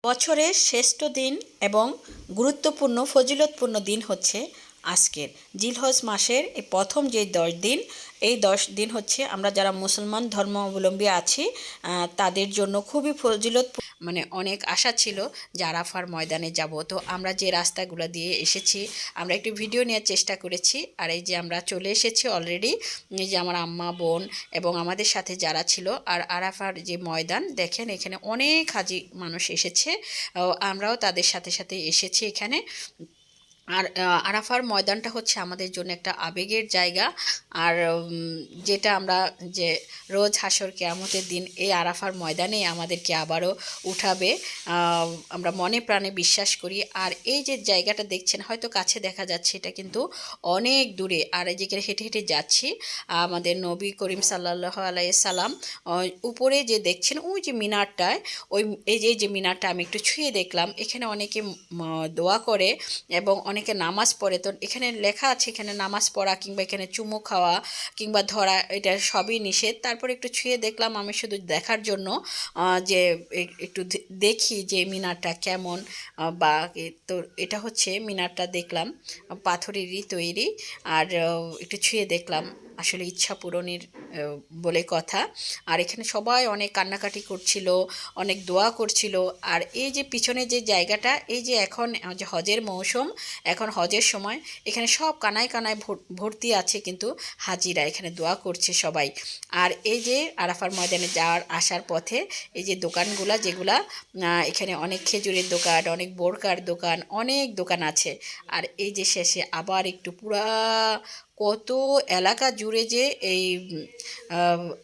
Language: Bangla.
বছরের শ্রেষ্ঠ দিন এবং গুরুত্বপূর্ণ ফজিলতপূর্ণ দিন হচ্ছে আজকের জিলহজ মাসের এই প্রথম যে 10 দিন, এই 10 দিন হচ্ছে আমরা যারা মুসলমান ধর্মাবলম্বী আছি তাদের জন্য খুবই ফজিলত, মানে অনেক আশা ছিল যে আরাফার ময়দানে যাব। তো আমরা যে রাস্তাগুলো দিয়ে এসেছি, আমরা একটু ভিডিও নেওয়ার চেষ্টা করেছি। আর এই যে আমরা চলে এসেছি অলরেডি, এই যে আমার আম্মা, বোন এবং আমাদের সাথে যারা ছিল। আর আরাফার যে ময়দান দেখেন, এখানে অনেক হাজি মানুষ এসেছে, আমরাও তাদের সাথে সাথে এসেছি এখানে। আর আরাফার ময়দানটা হচ্ছে আমাদের জন্য একটা আবেগের জায়গা। আর যেটা আমরা যে রোজ হাসর কিয়ামতের দিন এই আরাফার ময়দানে আমাদেরকে আবারও উঠাবে, আমরা মনে প্রাণে বিশ্বাস করি। আর এই যে জায়গাটা দেখছেন, হয়তো কাছে দেখা যাচ্ছে, এটা কিন্তু অনেক দূরে। আর এই যেখানে হেঁটে হেঁটে যাচ্ছি, আমাদের নবী করিম সাল্লাল্লাহু আলাইহি সাল্লাম উপরে যে দেখছেন ওই যে মিনারটায়, ওই এই যে মিনারটা আমি একটু ছুঁয়ে দেখলাম, এখানে অনেকে দোয়া করে এবং অনেকে নামাজ পড়ে। তো এখানে লেখা আছে এখানে নামাজ পড়া কিংবা এখানে চুমু খাওয়া কিংবা ধরা, এটা সবই নিষেধ। তারপর একটু ছুঁয়ে দেখলাম আমি শুধু দেখার জন্য, যে একটু দেখি যে মিনারটা কেমন। বা তো এটা হচ্ছে মিনারটা দেখলাম পাথরেরই তৈরি। আর একটু ছুঁয়ে দেখলাম, আসলে ইচ্ছা পূরণের বলে কথা। আর এখানে সবাই অনেক কান্নাকাটি করছিল, অনেক দোয়া করছিল। আর এই যে পিছনে যে জায়গাটা, এই যে এখন যে হজের মৌসুম, এখন হজের সময়, এখানে সব কানায় কানায় ভর্তি আছে কিন্তু হাজিরা, এখানে দোয়া করছে সবাই। আর এই যে আরাফার ময়দানে যাওয়ার আসার পথে এই যে দোকানগুলা, যেগুলা এখানে অনেক খেজুরের দোকান, অনেক বোরকার দোকান, অনেক দোকান আছে। আর এই যে শেষে আবার একটু পুরা কত এলাকা জুড়ে যে এই